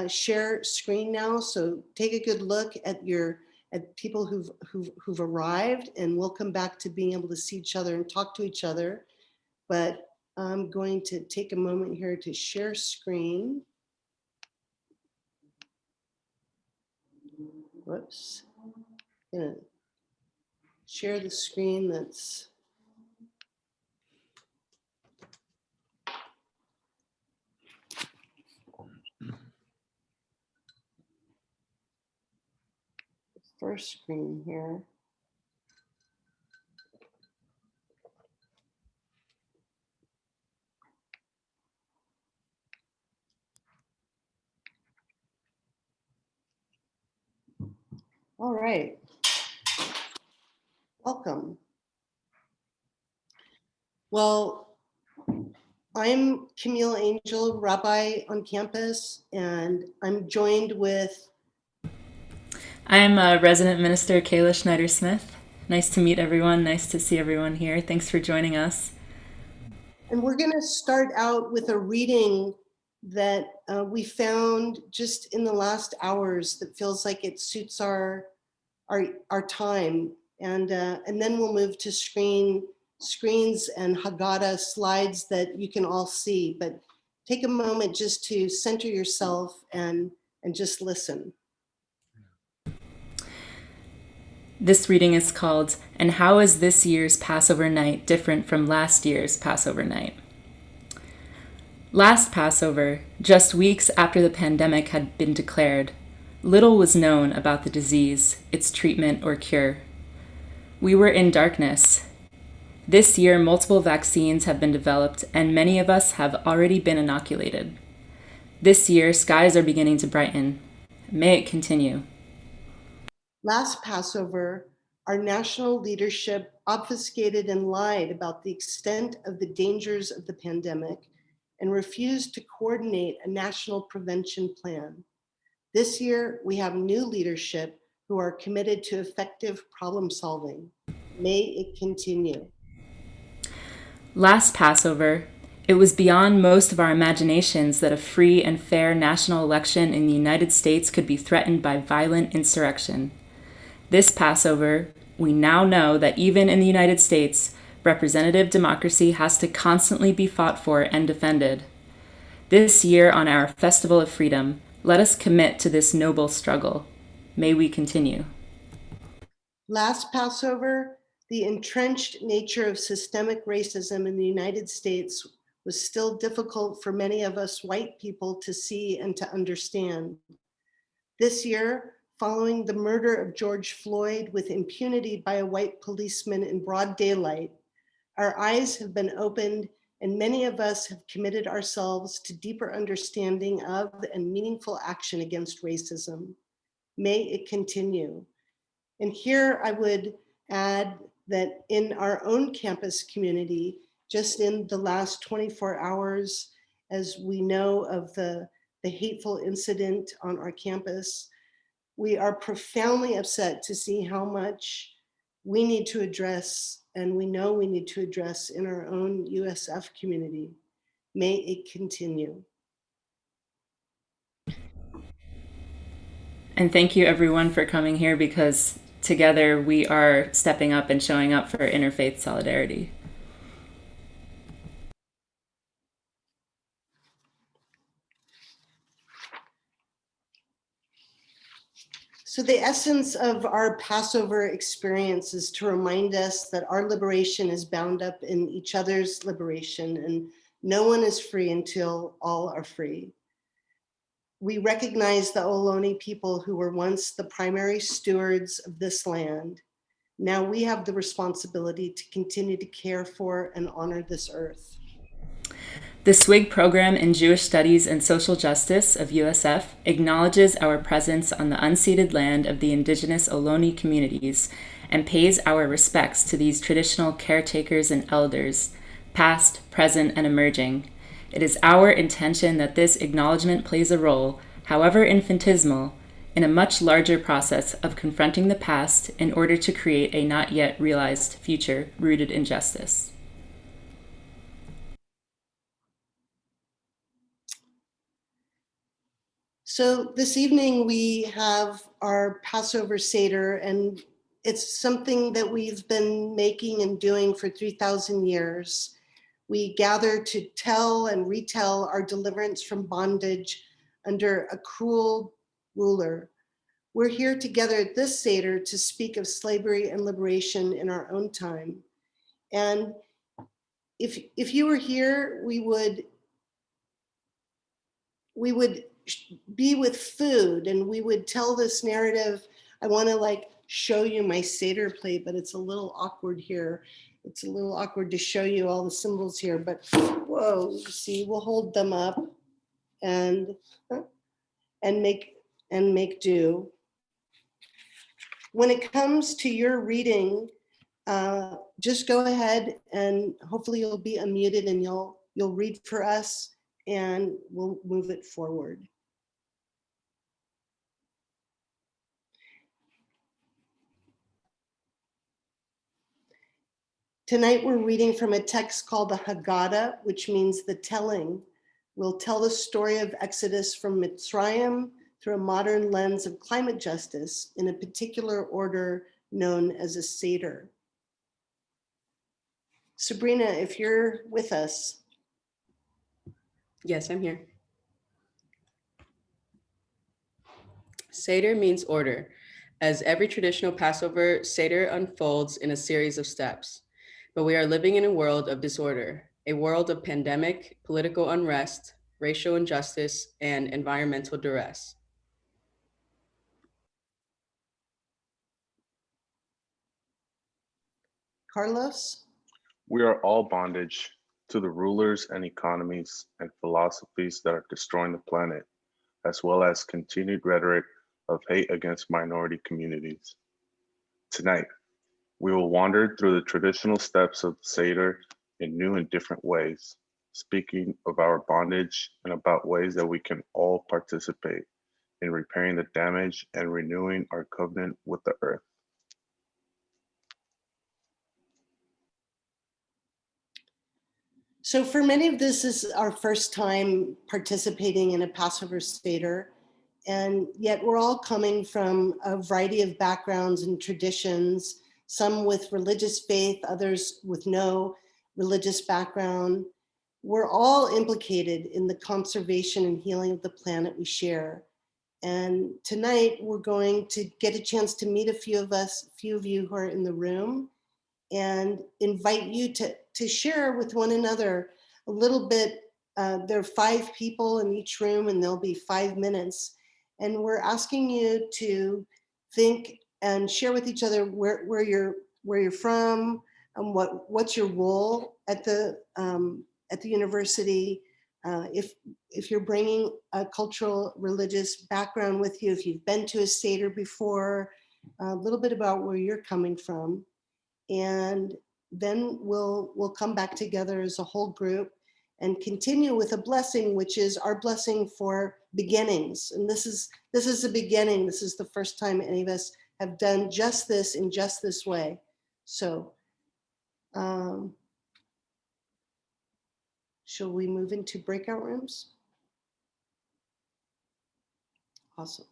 share screen now, so take a good look at people who've arrived, and we'll come back to being able to see each other and talk to each other. But I'm going to take a moment here to share screen. Whoops. I'm gonna share the screen that's the first screen here. All right. Welcome. Well, I'm Camille Angel, rabbi on campus, and I'm joined with... I'm resident minister Kayla Schneider-Smith. Nice to meet everyone. Nice to see everyone here. Thanks for joining us. And we're going to start out with a reading that we found just in the last hours that feels like it suits our time, and then we'll move to screens and Haggadah slides that you can all see. But take a moment just to center yourself and just listen. This reading is called, "And How is This Year's Passover Night Different from Last Year's Passover Night?" Last Passover, just weeks after the pandemic had been declared, little was known about the disease, its treatment or cure. We were in darkness. This year, multiple vaccines have been developed, and many of us have already been inoculated. This year, skies are beginning to brighten. May it continue. Last Passover, our national leadership obfuscated and lied about the extent of the dangers of the pandemic and refused to coordinate a national prevention plan. This year, we have new leadership who are committed to effective problem solving. May it continue. Last Passover, it was beyond most of our imaginations that a free and fair national election in the United States could be threatened by violent insurrection. This Passover, we now know that even in the United States, representative democracy has to constantly be fought for and defended. This year, on our Festival of Freedom, let us commit to this noble struggle. May we continue. Last Passover, the entrenched nature of systemic racism in the United States was still difficult for many of us white people to see and to understand. This year, following the murder of George Floyd with impunity by a white policeman in broad daylight, our eyes have been opened, and many of us have committed ourselves to deeper understanding of and meaningful action against racism. May it continue. And here I would add that in our own campus community, just in the last 24 hours, as we know of the hateful incident on our campus, we are profoundly upset to see how much we need to address, and we know we need to address in our own USF community. May it continue. And thank you everyone for coming here, because together we are stepping up and showing up for interfaith solidarity. So the essence of our Passover experience is to remind us that our liberation is bound up in each other's liberation, and no one is free until all are free. We recognize the Ohlone people who were once the primary stewards of this land. Now we have the responsibility to continue to care for and honor this earth. The Swig Program in Jewish Studies and Social Justice of USF acknowledges our presence on the unceded land of the indigenous Ohlone communities and pays our respects to these traditional caretakers and elders, past, present, and emerging. It is our intention that this acknowledgement plays a role, however infinitesimal, in a much larger process of confronting the past in order to create a not yet realized future rooted in justice. So this evening we have our Passover Seder, and it's something that we've been making and doing for 3,000 years. We gather to tell and retell our deliverance from bondage under a cruel ruler. We're here together at this Seder to speak of slavery and liberation in our own time. And if you were here, we would be with food and we would tell this narrative. I want to show you my Seder plate, but it's a little awkward here. It's a little awkward to show you all the symbols here, but whoa, see, we'll hold them up and make do. When it comes to your reading, just go ahead and hopefully you'll be unmuted and you'll read for us and we'll move it forward. Tonight we're reading from a text called the Haggadah, which means the telling. We'll tell the story of Exodus from Mitzrayim through a modern lens of climate justice in a particular order known as a Seder. Sabrina, if you're with us. Yes, I'm here. Seder means order. As every traditional Passover, Seder unfolds in a series of steps. But we are living in a world of disorder, a world of pandemic, political unrest, racial injustice, and environmental duress. Carlos? We are all bondage to the rulers and economies and philosophies that are destroying the planet, as well as continued rhetoric of hate against minority communities. Tonight, we will wander through the traditional steps of the Seder in new and different ways, speaking of our bondage and about ways that we can all participate in repairing the damage and renewing our covenant with the earth. So for many of this is our first time participating in a Passover Seder, and yet we're all coming from a variety of backgrounds and traditions, some with religious faith, others with no religious background. We're all implicated in the conservation and healing of the planet we share. And tonight we're going to get a chance to meet a few of you who are in the room, and invite you to share with one another a little bit. There are 5 people in each room and there'll be 5 minutes. And we're asking you to think and share with each other where you're from and what's your role at the university. If you're bringing a cultural religious background with you, if you've been to a Seder before, a little bit about where you're coming from. And then we'll come back together as a whole group and continue with a blessing, which is our blessing for beginnings. And this is a beginning. This is the first time any of us have done just this in just this way. So shall we move into breakout rooms? Awesome.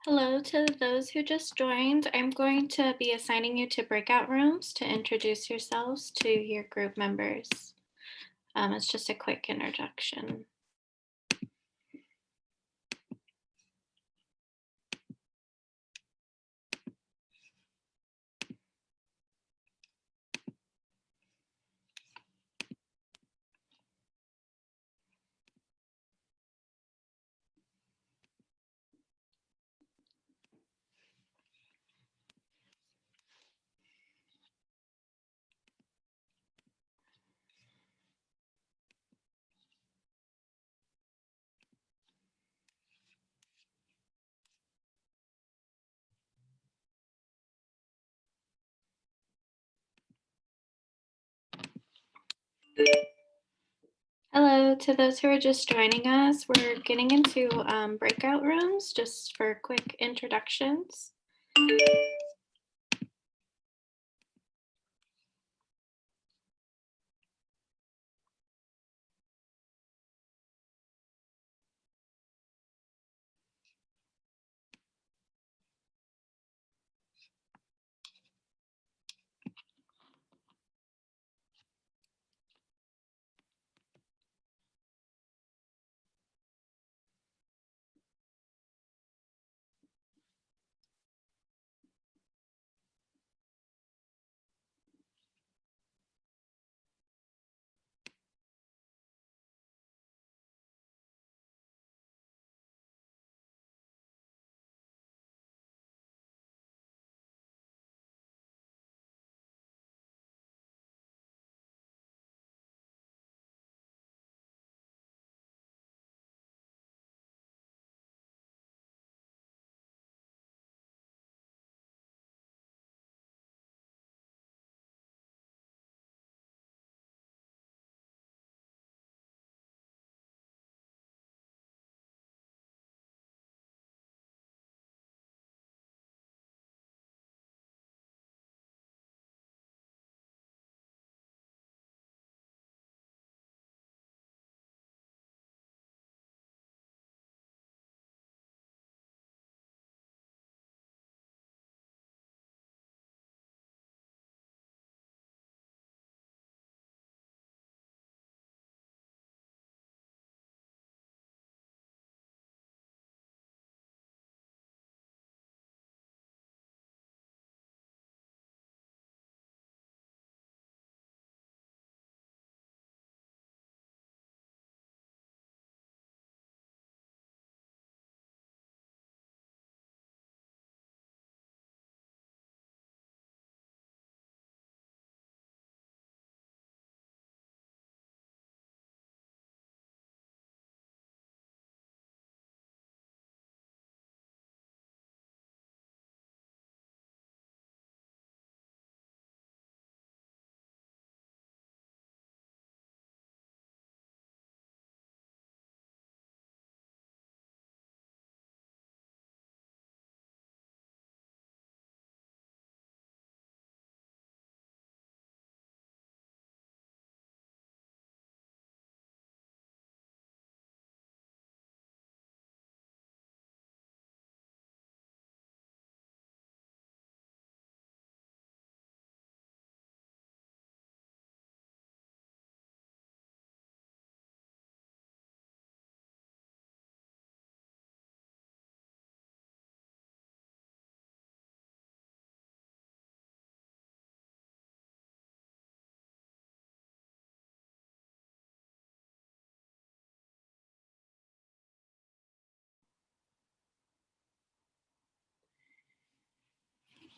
Hello to those who just joined. I'm going to be assigning you to breakout rooms to introduce yourselves to your group members. It's just a quick introduction. Hello to those who are just joining us. We're getting into breakout rooms just for quick introductions.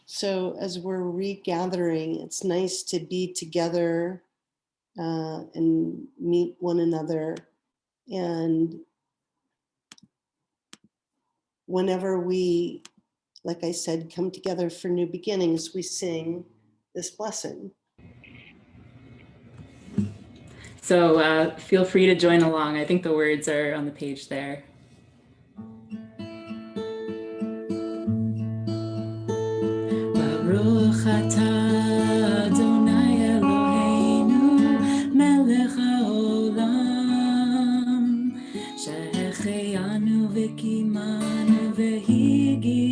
So as we're regathering, it's nice to be together and meet one another. And whenever we, like I said, come together for new beginnings, we sing this blessing. So feel free to join along. I think the words are on the page there. Baruch atah Adonai Eloheinu melech haolam שהחיינו וקיימנו והגיענו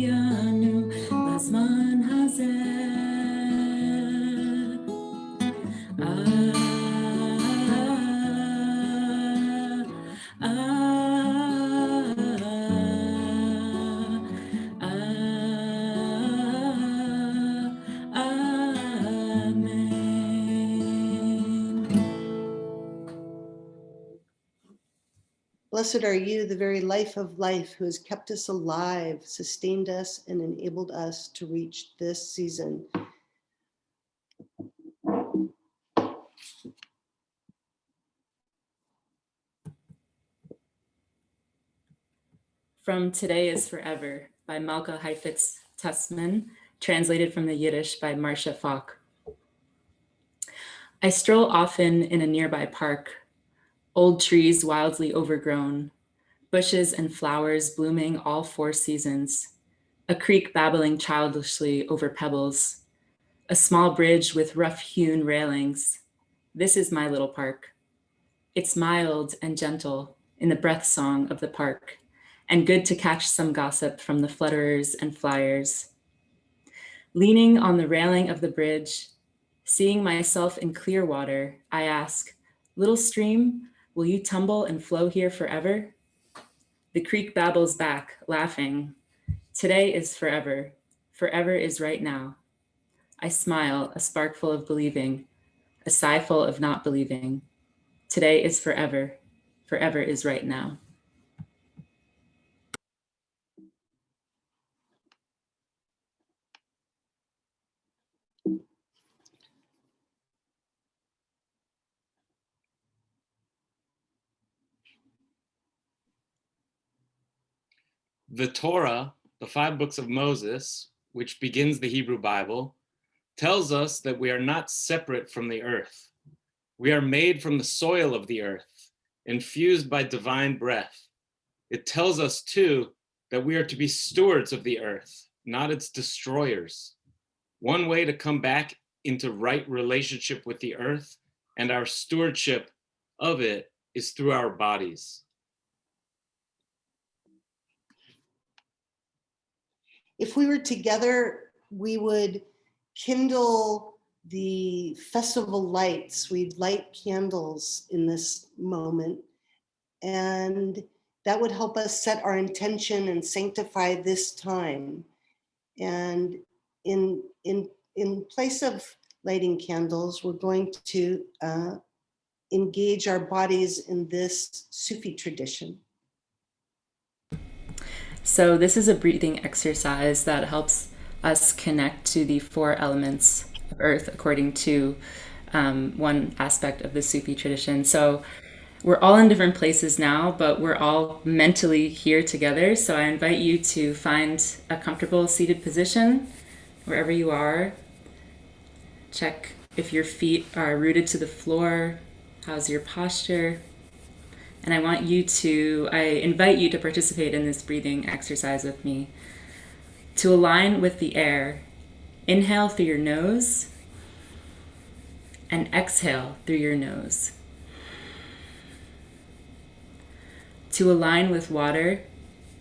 Blessed are you, the very life of life, who has kept us alive, sustained us, and enabled us to reach this season. From Today is Forever by Malka Heifetz Tussman, translated from the Yiddish by Marcia Falk. I stroll often in a nearby park, old trees wildly overgrown, bushes and flowers blooming all 4 seasons, a creek babbling childishly over pebbles, a small bridge with rough-hewn railings. This is my little park. It's mild and gentle in the breath song of the park, and good to catch some gossip from the flutterers and flyers. Leaning on the railing of the bridge, seeing myself in clear water, I ask, little stream, will you tumble and flow here forever? The creek babbles back, laughing. Today is forever. Forever is right now. I smile, a sparkful of believing, a sighful of not believing. Today is forever. Forever is right now. The Torah, the 5 books of Moses, which begins the Hebrew Bible, tells us that we are not separate from the earth. We are made from the soil of the earth, infused by divine breath. It tells us, too, that we are to be stewards of the earth, not its destroyers. One way to come back into right relationship with the earth and our stewardship of it is through our bodies. If we were together, we would kindle the festival lights. We'd light candles in this moment, and that would help us set our intention and sanctify this time. And in place of lighting candles, we're going to engage our bodies in this Sufi tradition. So this is a breathing exercise that helps us connect to the 4 elements of earth according to one aspect of the Sufi tradition. So we're all in different places now, but we're all mentally here together. So I invite you to find a comfortable seated position wherever you are. Check if your feet are rooted to the floor. How's your posture? And I invite you to participate in this breathing exercise with me. To align with the air, inhale through your nose and exhale through your nose. To align with water,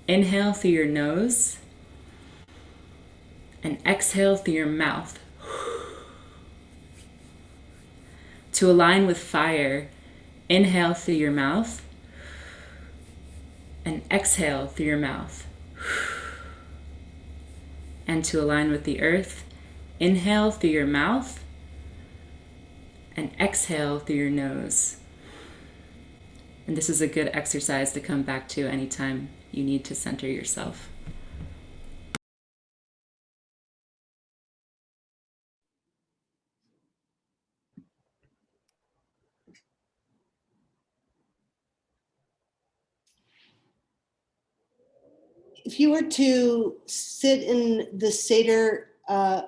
inhale through your nose and exhale through your mouth. To align with fire, inhale through your mouth and exhale through your mouth. And to align with the earth, inhale through your mouth and exhale through your nose. And this is a good exercise to come back to anytime you need to center yourself. If you were to sit in the Seder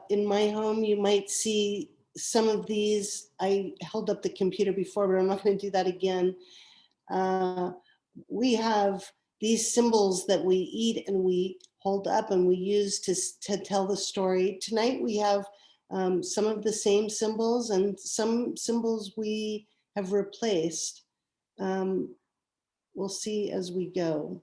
in my home, you might see some of these. I held up the computer before, but I'm not going to do that again. We have these symbols that we eat and we hold up and we use to tell the story. Tonight we have some of the same symbols and some symbols we have replaced. We'll see as we go.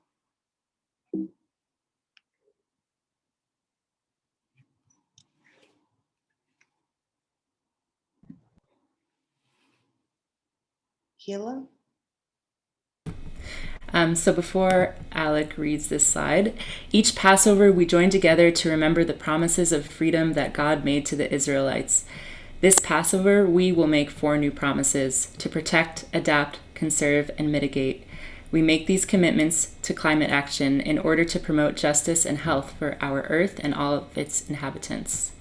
Kayla? So before Alec reads this slide, each Passover we join together to remember the promises of freedom that God made to the Israelites. This Passover, we will make 4 new promises to protect, adapt, conserve, and mitigate. We make these commitments to climate action in order to promote justice and health for our Earth and all of its inhabitants.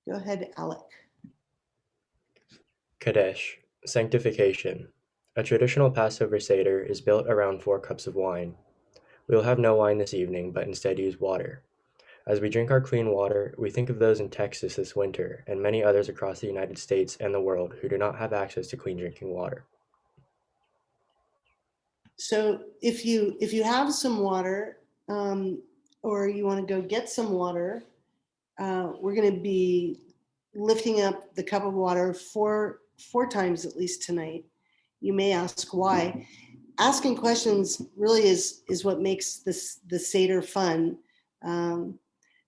Go ahead, Alec. Kadesh, sanctification. A traditional Passover Seder is built around 4 cups of wine. We will have no wine this evening, but instead use water. As we drink our clean water, we think of those in Texas this winter and many others across the United States and the world who do not have access to clean drinking water. So if you have some water, or you want to go get some water, we're going to be lifting up the cup of water four times at least tonight. You may ask why. Asking questions really is what makes the Seder fun.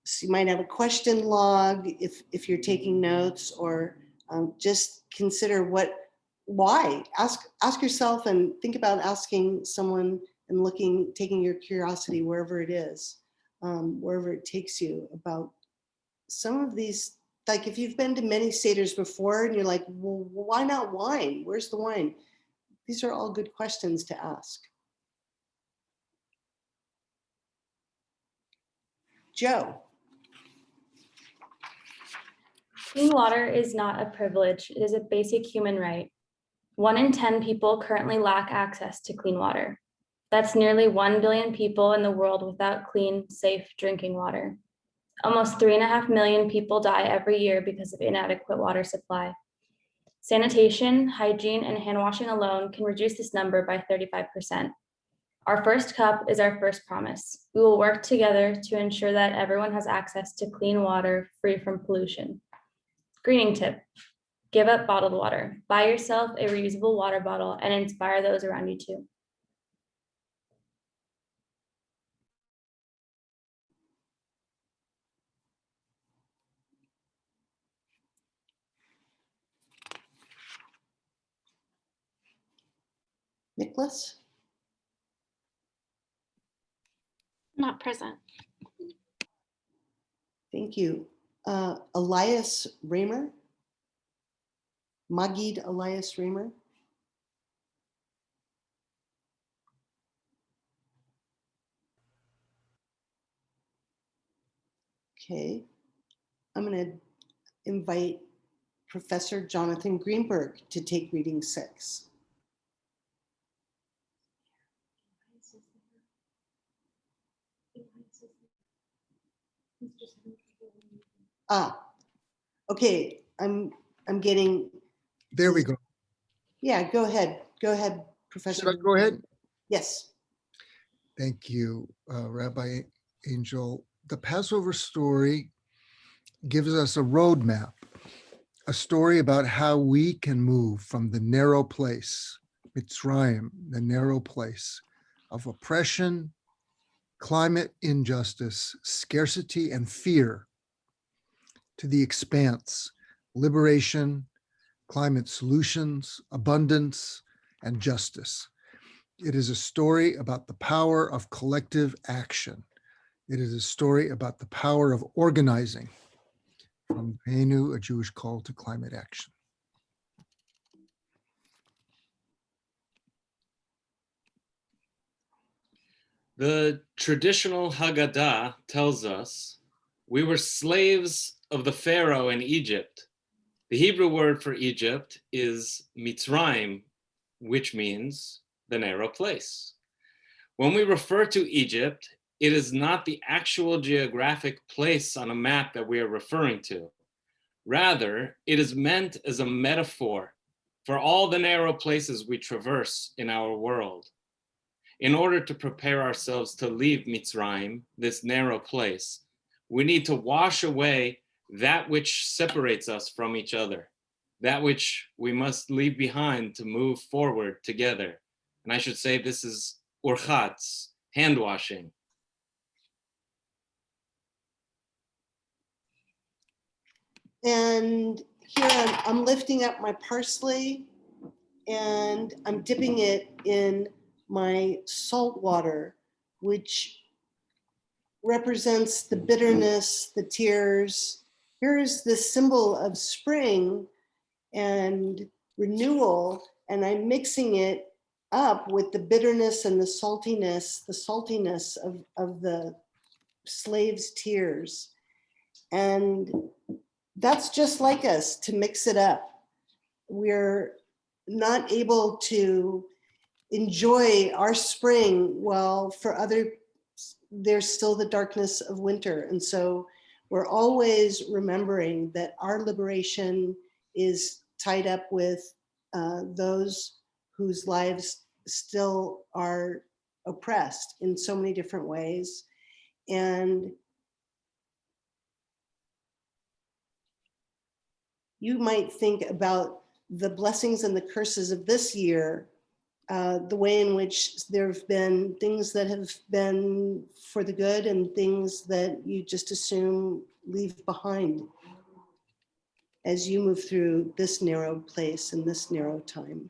So you might have a question log if you're taking notes, or just consider why. Ask yourself and think about asking someone and taking your curiosity wherever it is, wherever it takes you, about some of these. Like if you've been to many Seders before and you're like, well, why not wine? Where's the wine? These are all good questions to ask. Joe. Clean water is not a privilege, it is a basic human right. 1 in 10 people currently lack access to clean water. That's nearly 1 billion people in the world without clean, safe drinking water. Almost 3.5 million people die every year because of inadequate water supply. Sanitation, hygiene, and hand washing alone can reduce this number by 35%. Our first cup is our first promise. We will work together to ensure that everyone has access to clean water free from pollution. Greening tip: give up bottled water. Buy yourself a reusable water bottle and inspire those around you too. Nicholas? Not present. Thank you. Elias Raymer? Magid Elias Raymer? Okay. I'm going to invite Professor Jonathan Greenberg to take reading 6. Okay. I'm getting. There we go. Yeah, go ahead. Go ahead, Professor. Should I go ahead? Yes. Thank you, Rabbi Angel. The Passover story gives us a roadmap, a story about how we can move from the narrow place, Mitzrayim, the narrow place of oppression, climate injustice, scarcity, and fear, to the expanse, liberation, climate solutions, abundance, and justice. It is a story about the power of collective action. It is a story about the power of organizing, from Benu, a Jewish call to climate action. The traditional Haggadah tells us we were slaves of the Pharaoh in Egypt. The Hebrew word for Egypt is Mitzrayim, which means the narrow place. When we refer to Egypt, it is not the actual geographic place on a map that we are referring to. Rather, it is meant as a metaphor for all the narrow places we traverse in our world. In order to prepare ourselves to leave Mitzrayim, this narrow place, we need to wash away that which separates us from each other, that which we must leave behind to move forward together. And I should say this is urchatz, hand washing. And here I'm lifting up my parsley and I'm dipping it in my salt water, which represents the bitterness, the tears. here's this symbol of spring and renewal, and I'm mixing it up with the bitterness and the saltiness of the slave's tears. And that's just like us, to mix it up. We're not able to enjoy our spring while for other, there's still the darkness of winter. And so we're always remembering that our liberation is tied up with those whose lives still are oppressed in so many different ways. And you might think about the blessings and the curses of this year, the way in which there have been things that have been for the good and things that you just assume leave behind as you move through this narrow place and this narrow time.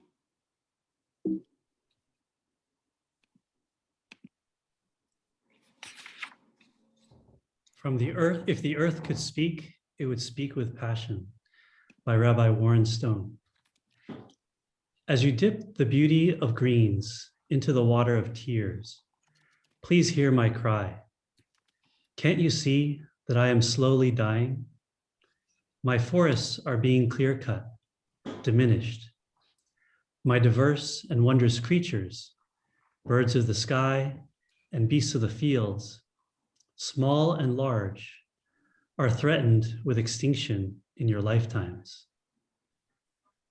From the earth, if the earth could speak, it would speak with passion, by Rabbi Warren Stone. As you dip the beauty of greens into the water of tears, please hear my cry. Can't you see that I am slowly dying? My forests are being clear-cut, diminished. My diverse and wondrous creatures, birds of the sky and beasts of the fields, small and large, are threatened with extinction in your lifetimes.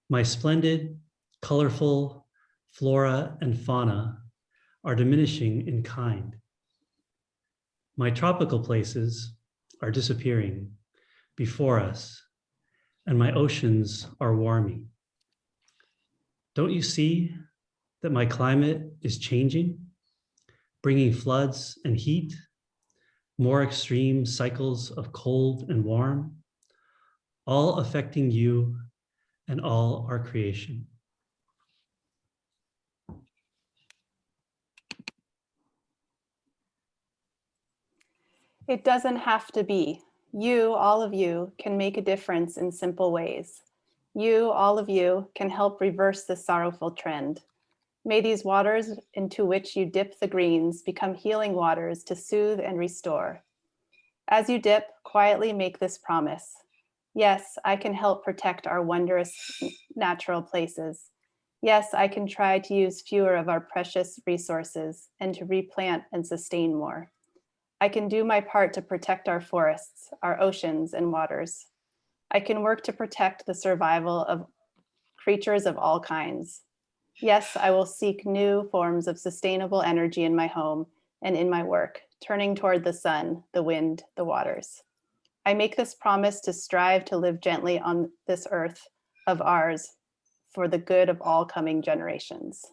My splendid, colorful flora and fauna are diminishing in kind. My tropical places are disappearing before us, and my oceans are warming. Don't you see that my climate is changing, bringing floods and heat, more extreme cycles of cold and warm, all affecting you and all our creation? It doesn't have to be. You, all of you, can make a difference in simple ways. You, all of you, can help reverse this sorrowful trend. May these waters into which you dip the greens become healing waters to soothe and restore. As you dip, quietly make this promise. Yes, I can help protect our wondrous natural places. Yes, I can try to use fewer of our precious resources and to replant and sustain more. I can do my part to protect our forests, our oceans and waters. I can work to protect the survival of creatures of all kinds. Yes, I will seek new forms of sustainable energy in my home and in my work, turning toward the sun, the wind, the waters. I make this promise to strive to live gently on this earth of ours for the good of all coming generations.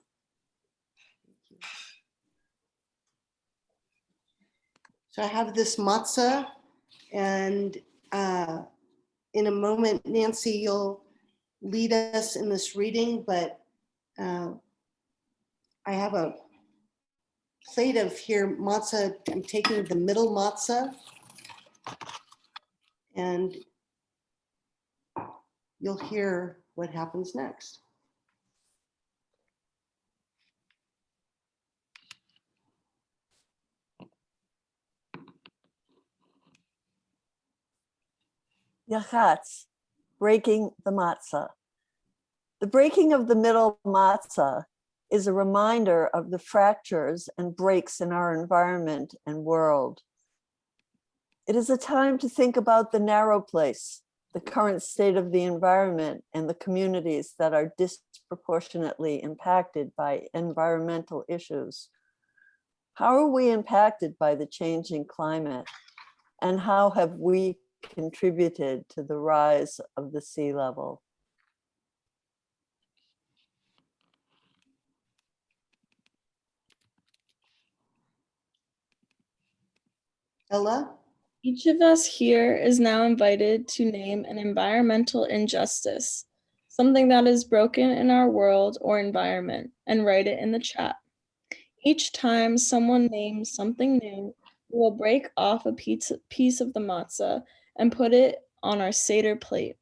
So I have this matzah, and in a moment, Nancy, you'll lead us in this reading, but I have a plate of here matzah. I'm taking the middle matzah, and you'll hear what happens next. Yachatz, breaking the matzah. The breaking of the middle matzah is a reminder of the fractures and breaks in our environment and world. It is a time to think about the narrow place, the current state of the environment, and the communities that are disproportionately impacted by environmental issues. How are we impacted by the changing climate? And how have we contributed to the rise of the sea level? Ella? Each of us here is now invited to name an environmental injustice, something that is broken in our world or environment, and write it in the chat. Each time someone names something new, we will break off a piece of the matzah and put it on our Seder plate.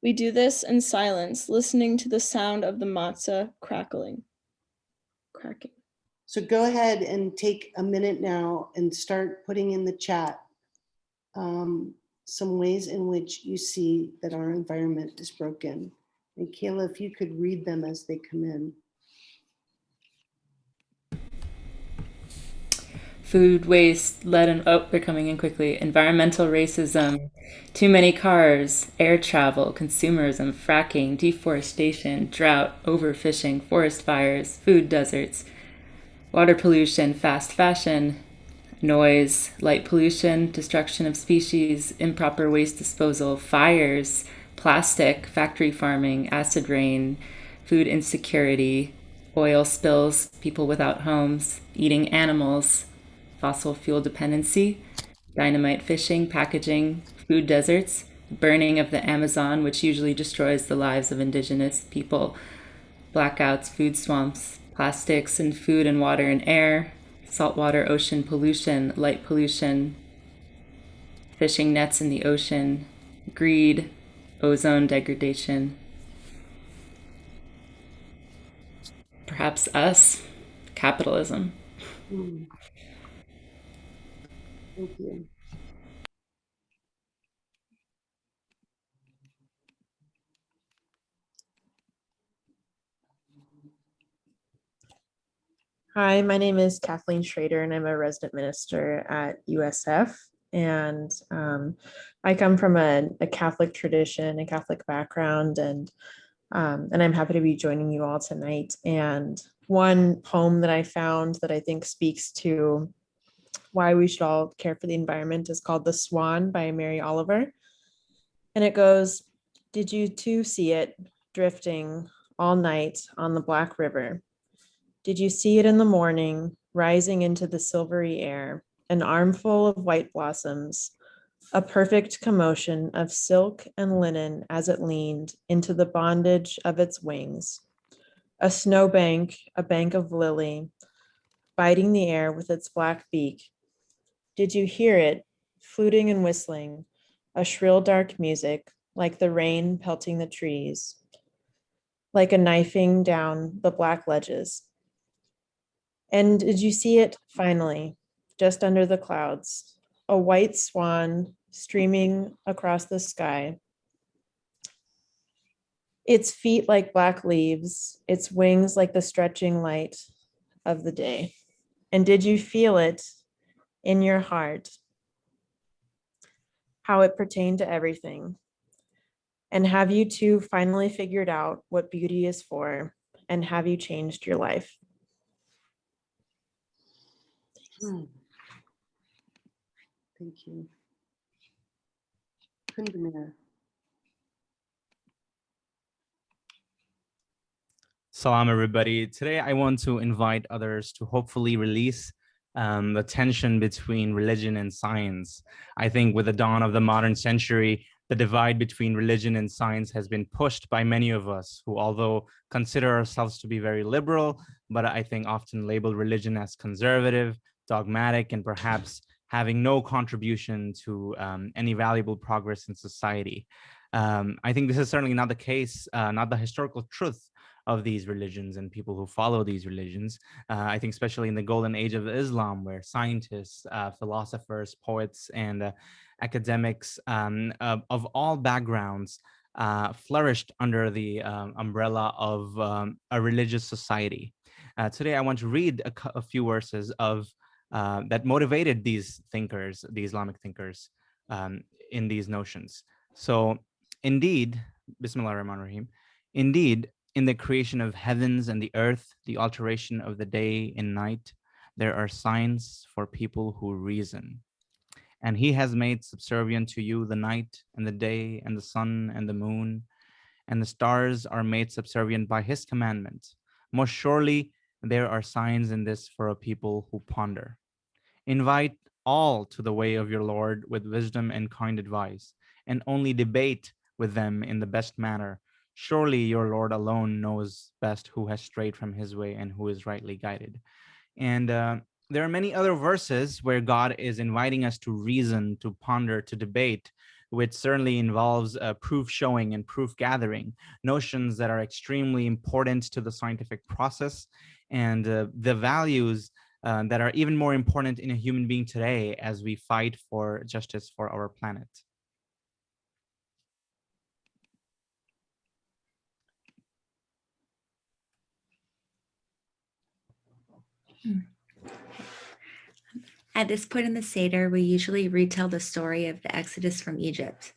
We do this in silence, listening to the sound of the matzah cracking. So go ahead and take a minute now and start putting in the chat some ways in which you see that our environment is broken. And Kayla, if you could read them as they come in. Food waste, lead and, oh, they're coming in quickly. Environmental racism, too many cars, air travel, consumerism, fracking, deforestation, drought, overfishing, forest fires, food deserts, water pollution, fast fashion, noise, light pollution, destruction of species, improper waste disposal, fires, plastic, factory farming, acid rain, food insecurity, oil spills, people without homes, eating animals, fossil fuel dependency, dynamite fishing, packaging, food deserts, burning of the Amazon, which usually destroys the lives of indigenous people, blackouts, food swamps, plastics in food and water and air, saltwater ocean pollution, light pollution, fishing nets in the ocean, greed, ozone degradation. Perhaps us, capitalism. Thank you. Hi, my name is Kathleen Schrader, and I'm a resident minister at USF. And I come from a Catholic tradition, a Catholic background, and I'm happy to be joining you all tonight. And one poem that I found that I think speaks to why we should all care for the environment is called "The Swan" by Mary Oliver. And it goes, "Did you too see it drifting all night on the Black River? Did you see it in the morning, rising into the silvery air, an armful of white blossoms, a perfect commotion of silk and linen as it leaned into the bondage of its wings, a snowbank, a bank of lily, biting the air with its black beak? Did you hear it, fluting and whistling, a shrill dark music, like the rain pelting the trees, like a knifing down the black ledges? And did you see it finally, just under the clouds, a white swan streaming across the sky, its feet like black leaves, its wings like the stretching light of the day? And did you feel it in your heart, how it pertained to everything? And have you too finally figured out what beauty is for? And have you changed your life?" Thank you. Kundamir. Salam, everybody. Today, I want to invite others to hopefully release the tension between religion and science. I think with the dawn of the modern century, the divide between religion and science has been pushed by many of us who, although consider ourselves to be very liberal, but I think often label religion as conservative, dogmatic, and perhaps having no contribution to any valuable progress in society. I think this is certainly not the case, not the historical truth of these religions and people who follow these religions. I think especially in the golden age of Islam, where scientists, philosophers, poets, and academics of all backgrounds flourished under the umbrella of a religious society. Today, I want to read a few verses of that motivated these thinkers, the Islamic thinkers, in these notions. So, indeed, Bismillah ar-Rahman ar-Rahim, indeed, in the creation of heavens and the earth, the alteration of the day and night, there are signs for people who reason. And he has made subservient to you the night and the day and the sun and the moon, and the stars are made subservient by his commandment. Most surely there are signs in this for a people who ponder. Invite all to the way of your Lord with wisdom and kind advice, and only debate with them in the best manner. Surely your Lord alone knows best who has strayed from his way and who is rightly guided. And there are many other verses where God is inviting us to reason, to ponder, to debate which certainly involves proof showing and proof gathering, notions that are extremely important to the scientific process, and the values that are even more important in a human being today as we fight for justice for our planet. At this point in the Seder, we usually retell the story of the Exodus from Egypt.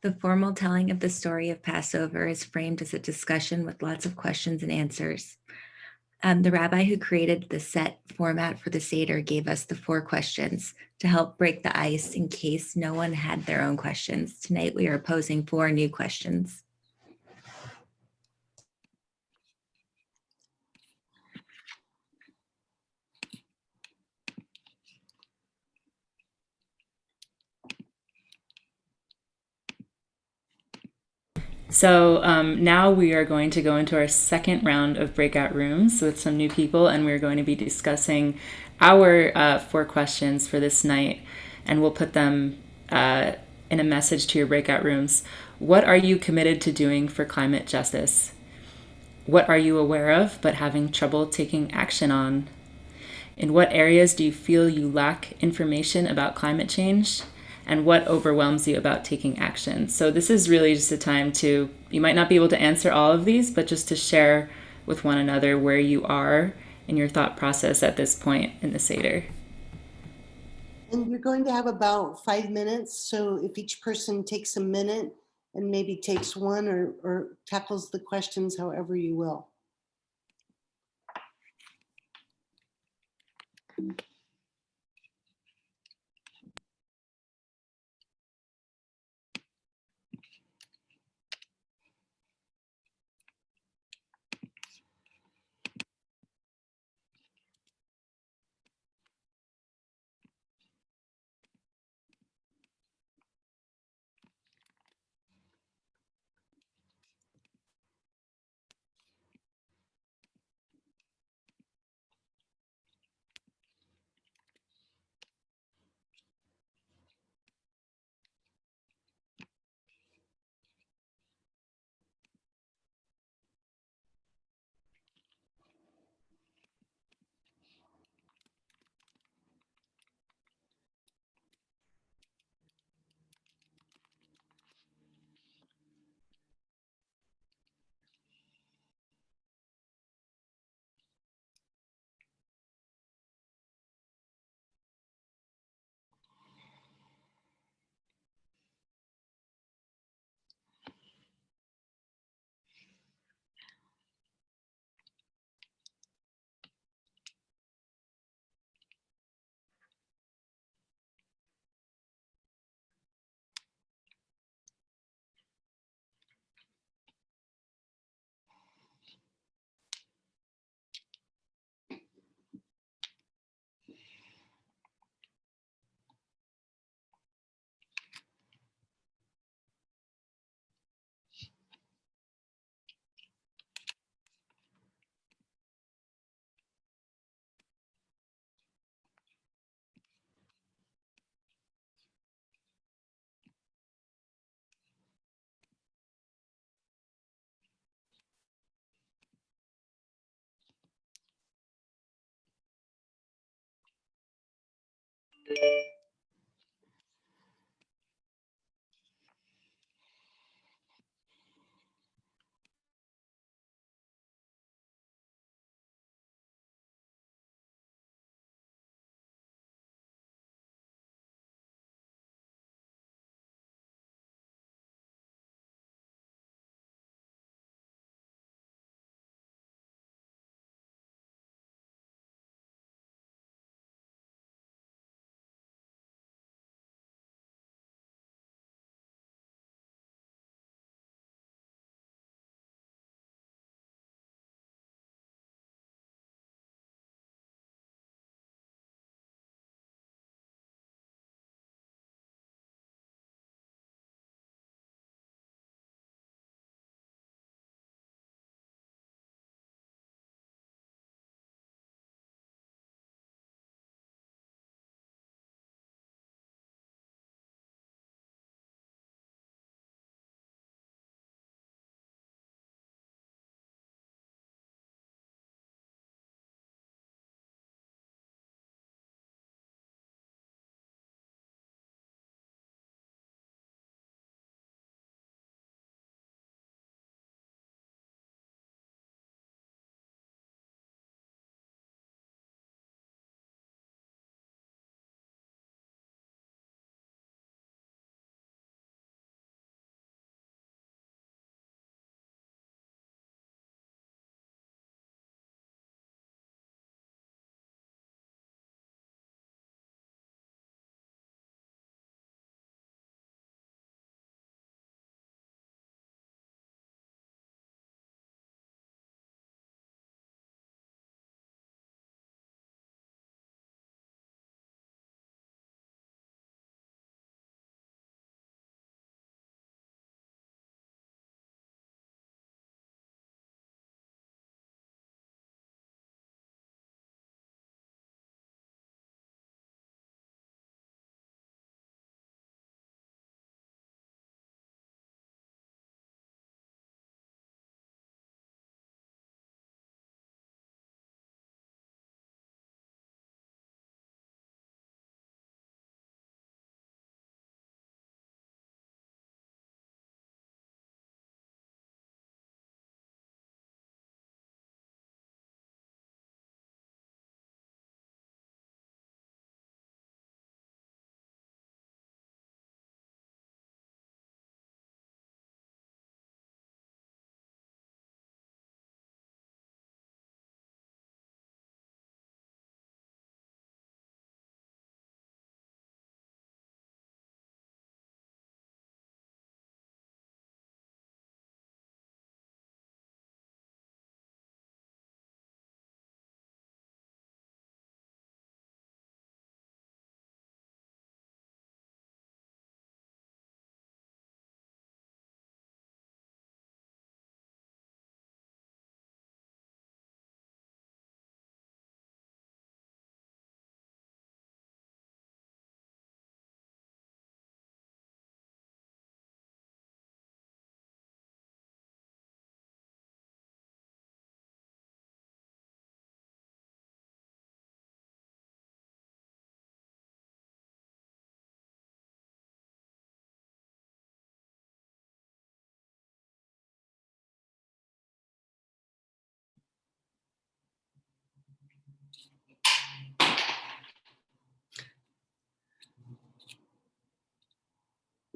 The formal telling of the story of Passover is framed as a discussion with lots of questions and answers. The rabbi who created the set format for the Seder gave us the 4 questions to help break the ice in case no one had their own questions. Tonight, we are posing 4 new questions. So now we are going to go into our second round of breakout rooms with some new people, and we're going to be discussing our 4 questions for this night, and we'll put them in a message to your breakout rooms. What are you committed to doing for climate justice? What are you aware of but having trouble taking action on? In what areas do you feel you lack information about climate change? And what overwhelms you about taking action? So this is really just a time to, you might not be able to answer all of these, but just to share with one another where you are in your thought process at this point in the Seder. And you're going to have about 5 minutes. So if each person takes a minute and maybe takes one or tackles the questions however you will.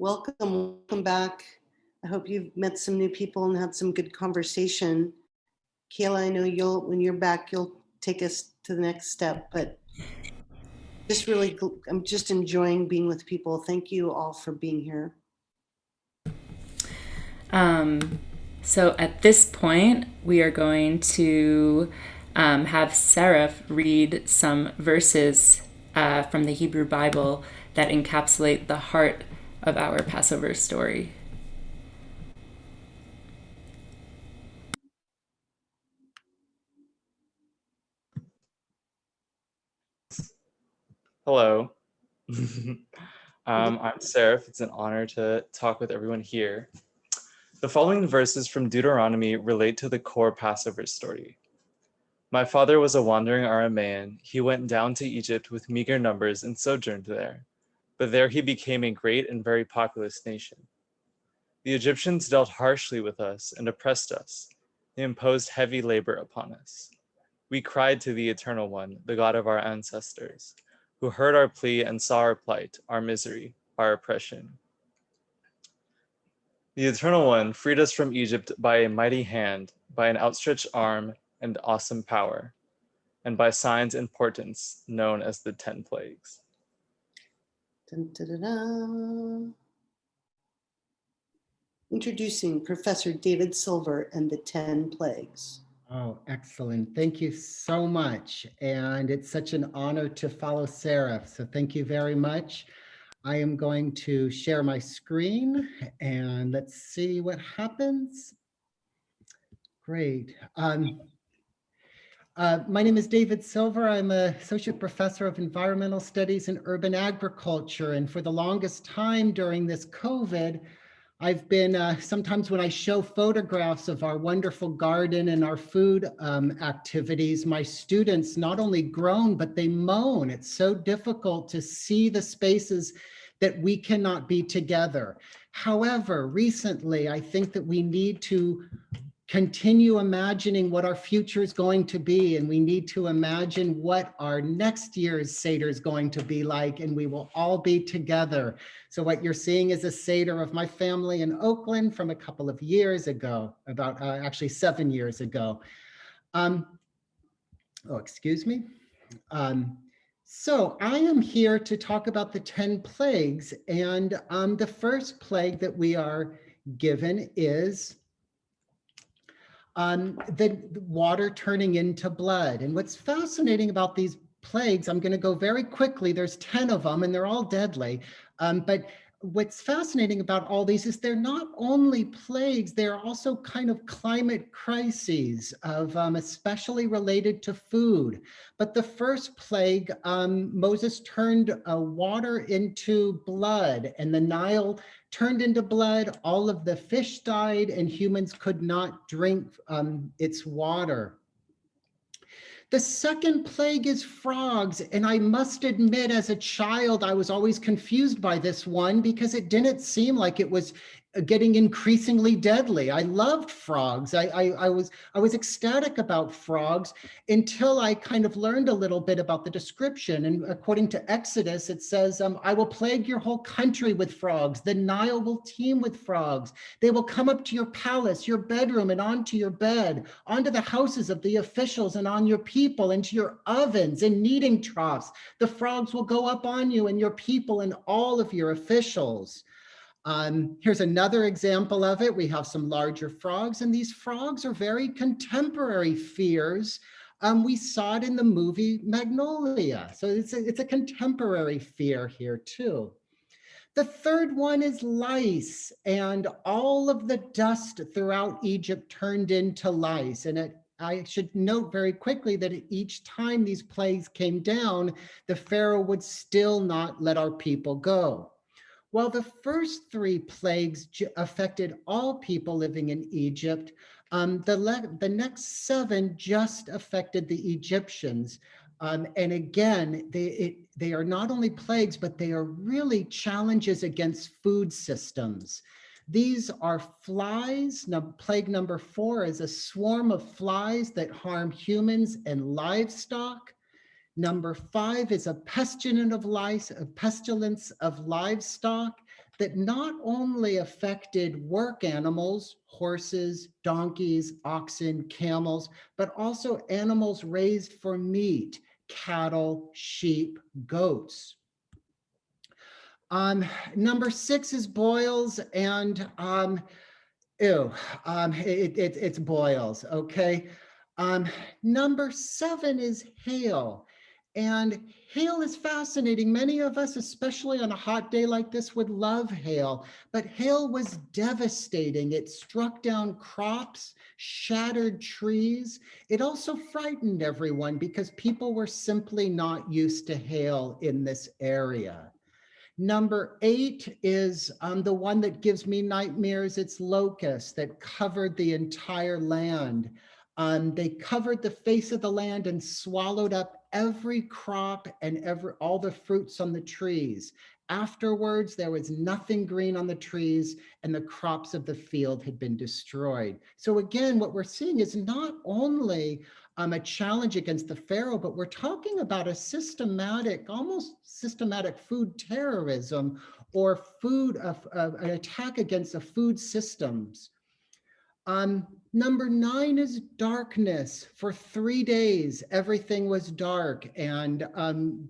Welcome back. I hope you've met some new people and had some good conversation. Kayla, I know when you're back, you'll take us to the next step, but I'm just enjoying being with people. Thank you all for being here. So at this point, we are going to have Seraph read some verses from the Hebrew Bible that encapsulate the heart of our Passover story. Hello. I'm Seraph. It's an honor to talk with everyone here. The following verses from Deuteronomy relate to the core Passover story. My father was a wandering Aramaean. He went down to Egypt with meager numbers and sojourned there. But there he became a great and very populous nation. The Egyptians dealt harshly with us and oppressed us. They imposed heavy labor upon us. We cried to the Eternal One, the God of our ancestors, who heard our plea and saw our plight, our misery, our oppression. The Eternal One freed us from Egypt by a mighty hand, by an outstretched arm and awesome power, and by signs and portents known as the 10 plagues. Dun, dun, dun, dun. Introducing Professor David Silver and the 10 plagues. Oh, excellent. Thank you so much. And it's such an honor to follow Seraph. So thank you very much. I am going to share my screen and let's see what happens. Great. My name is David Silver. I'm an associate professor of environmental studies and urban agriculture. And for the longest time during this COVID, I've been, sometimes when I show photographs of our wonderful garden and our food activities, my students not only groan, but they moan. It's so difficult to see the spaces that we cannot be together. However, recently, I think that we need to continue imagining what our future is going to be, and we need to imagine what our next year's Seder is going to be like, and we will all be together. So what you're seeing is a Seder of my family in Oakland from a couple of years ago, about actually 7 years ago. Oh, excuse me. So I am here to talk about the 10 plagues, and the first plague that we are given is the water turning into blood. And what's fascinating about these plagues, I'm going to go very quickly, there's 10 of them and they're all deadly. But what's fascinating about all these is they're not only plagues, they're also kind of climate crises of especially related to food. But the first plague, Moses turned water into blood, and the Nile turned into blood, all of the fish died, and humans could not drink its water. The second plague is frogs, and I must admit, as a child, I was always confused by this one because it didn't seem like it was getting increasingly deadly. I loved frogs. I was ecstatic about frogs until I kind of learned a little bit about the description. And according to Exodus, it says, I will plague your whole country with frogs. The Nile will teem with frogs. They will come up to your palace, your bedroom, and onto your bed, onto the houses of the officials and on your people, into your ovens and kneading troughs. The frogs will go up on you and your people and all of your officials. Here's another example of it. We have some larger frogs, and these frogs are very contemporary fears. We saw it in the movie Magnolia. So it's a contemporary fear here too. The third one is lice, and all of the dust throughout Egypt turned into lice. And I should note very quickly that each time these plagues came down, the Pharaoh would still not let our people go. While the first three plagues affected all people living in Egypt, the next 7 just affected the Egyptians. And again, they are not only plagues, but they are really challenges against food systems. These are flies. Now, plague number 4 is a swarm of flies that harm humans and livestock. Number 5 is a pestilence of livestock that not only affected work animals, horses, donkeys, oxen, camels, but also animals raised for meat, cattle, sheep, goats. Number 6 is boils, and it's boils, okay? Number 7 is hail. And hail is fascinating. Many of us, especially on a hot day like this, would love hail, but hail was devastating. It struck down crops, shattered trees. It also frightened everyone because people were simply not used to hail in this area. Number 8 is the one that gives me nightmares. It's locusts that covered the entire land. They covered the face of the land and swallowed up every crop and all the fruits on the trees. Afterwards, there was nothing green on the trees and the crops of the field had been destroyed. So again, what we're seeing is not only a challenge against the Pharaoh, but we're talking about a systematic, almost systematic food terrorism or an attack against the food systems. Number 9 is darkness. For 3 days, everything was dark and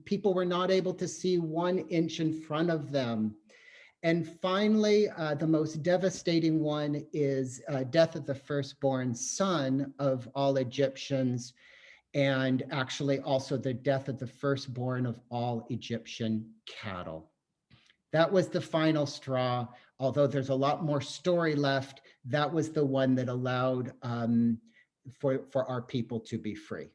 people were not able to see 1 inch in front of them. And finally, the most devastating one is death of the firstborn son of all Egyptians, and actually also the death of the firstborn of all Egyptian cattle. That was the final straw. Although there's a lot more story left, that was the one that allowed for our people to be free.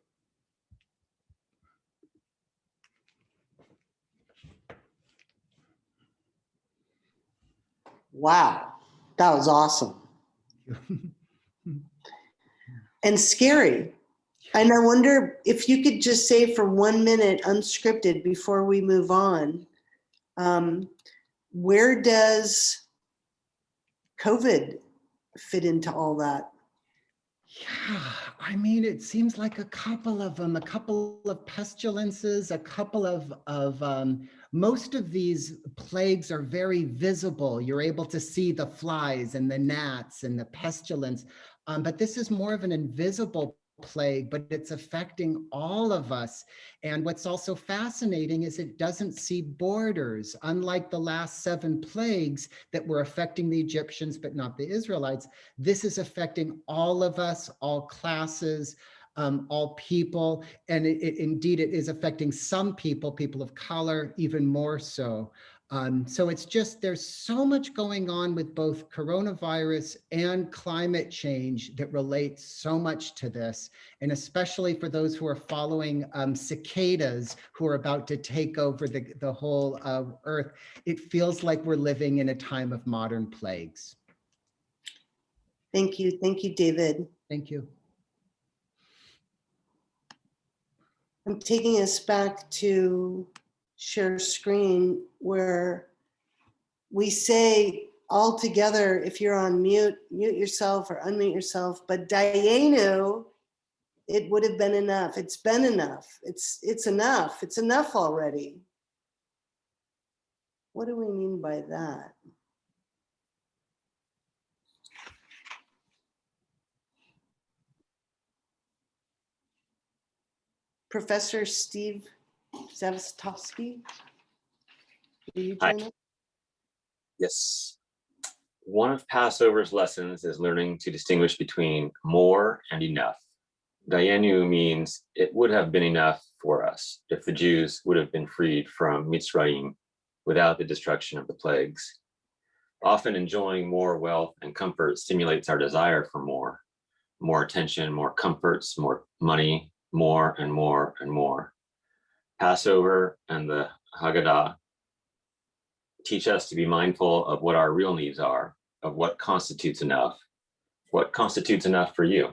Wow, that was awesome. And scary. And I wonder if you could just say for 1 minute, unscripted, before we move on, where does COVID fit into all that? Yeah, I mean, it seems like a couple of them, a couple of pestilences, a couple of most of these plagues are very visible. You're able to see the flies and the gnats and the pestilence, but this is more of an invisible plague, but it's affecting all of us. And what's also fascinating is it doesn't see borders. Unlike the last 7 plagues that were affecting the Egyptians, but not the Israelites, this is affecting all of us, all classes, all people. And indeed, it is affecting some people, people of color, even more so. So it's just, there's so much going on with both coronavirus and climate change that relates so much to this. And especially for those who are following cicadas who are about to take over the whole earth, it feels like we're living in a time of modern plagues. Thank you. Thank you, David. Thank you. I'm taking us back to share screen where we say all together, if you're on mute, mute yourself or unmute yourself, but Dayenu, it would have been enough. It's been enough. It's enough. It's enough already. What do we mean by that? Professor Steve Zavstovsky, will you join us? Yes. One of Passover's lessons is learning to distinguish between more and enough. Dayenu means it would have been enough for us if the Jews would have been freed from Mitzrayim without the destruction of the plagues. Often enjoying more wealth and comfort stimulates our desire for more attention, more comforts, more money, more and more and more. Passover and the Haggadah teach us to be mindful of what our real needs are, of what constitutes enough for you.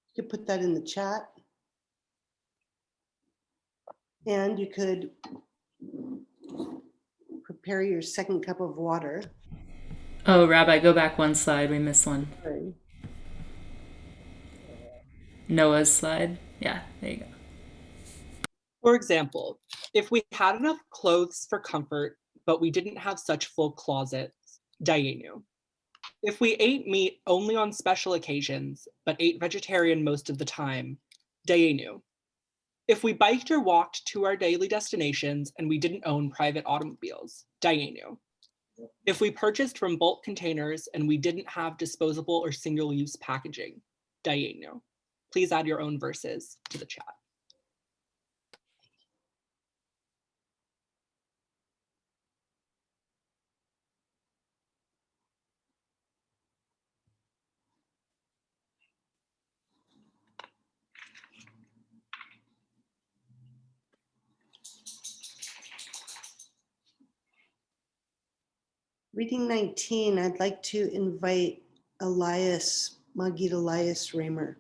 You could put that in the chat. And you could prepare your second cup of water. Oh, Rabbi, go back 1 slide. We missed one. Sorry. Noah's slide. Yeah, there you go. For example, if we had enough clothes for comfort, but we didn't have such full closets, dayenu. If we ate meat only on special occasions, but ate vegetarian most of the time, dayenu. If we biked or walked to our daily destinations and we didn't own private automobiles, dayenu. If we purchased from bulk containers and we didn't have disposable or single-use packaging, dayenu. Please add your own verses to the chat. Reading 19, I'd like to invite Magid Elias Raymer.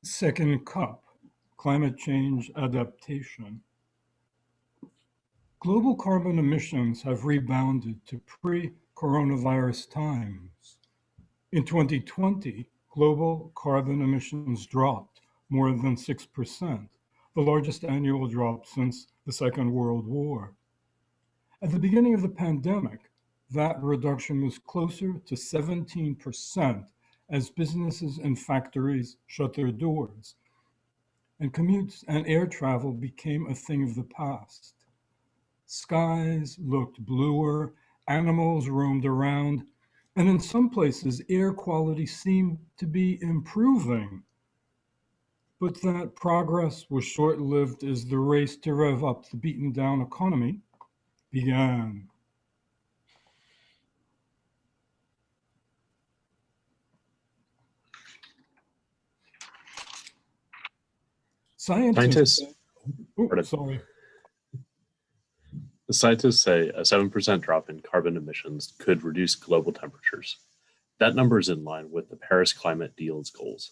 Second cup, climate change adaptation. Global carbon emissions have rebounded to pre-coronavirus times. In 2020, global carbon emissions dropped more than 6%, the largest annual drop since the Second World War. At the beginning of the pandemic, that reduction was closer to 17% as businesses and factories shut their doors, and commutes and air travel became a thing of the past. Skies looked bluer, animals roamed around, and in some places, air quality seemed to be improving. But that progress was short-lived as the race to rev up the beaten-down economy began. Scientists Scientists say a 7% drop in carbon emissions could reduce global temperatures. That number is in line with the Paris Climate Deal's goals.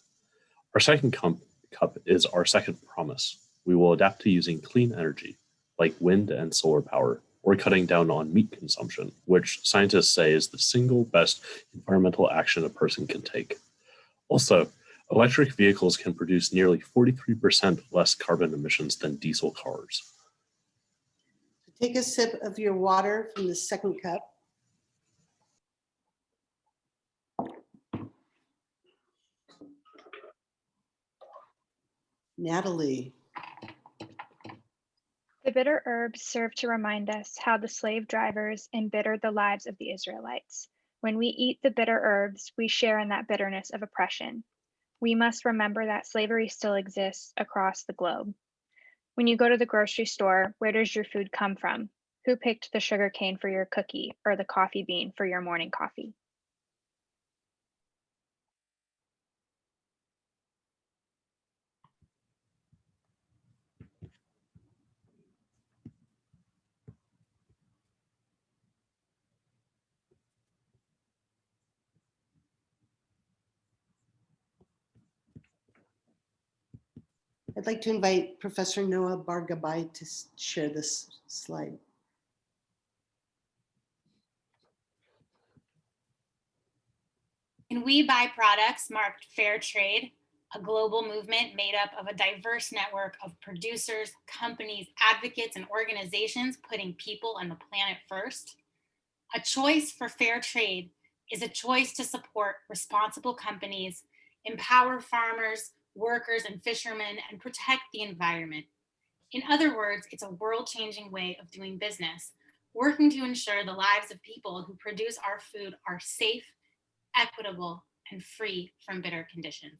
Our second cup is our second promise. We will adapt to using clean energy, like wind and solar power, or cutting down on meat consumption, which scientists say is the single best environmental action a person can take. Also, electric vehicles can produce nearly 43% less carbon emissions than diesel cars. Take a sip of your water from the second cup. Natalie. The bitter herbs serve to remind us how the slave drivers embittered the lives of the Israelites. When we eat the bitter herbs, we share in that bitterness of oppression. We must remember that slavery still exists across the globe. When you go to the grocery store, where does your food come from? Who picked the sugar cane for your cookie or the coffee bean for your morning coffee? I'd like to invite Professor Noah Bargabay to share this slide. And We Buy Products marked fair trade, a global movement made up of a diverse network of producers, companies, advocates, and organizations putting people and the planet first. A choice for fair trade is a choice to support responsible companies, empower farmers, workers, and fishermen, and protect the environment. In other words, it's a world-changing way of doing business, working to ensure the lives of people who produce our food are safe, equitable, and free from bitter conditions.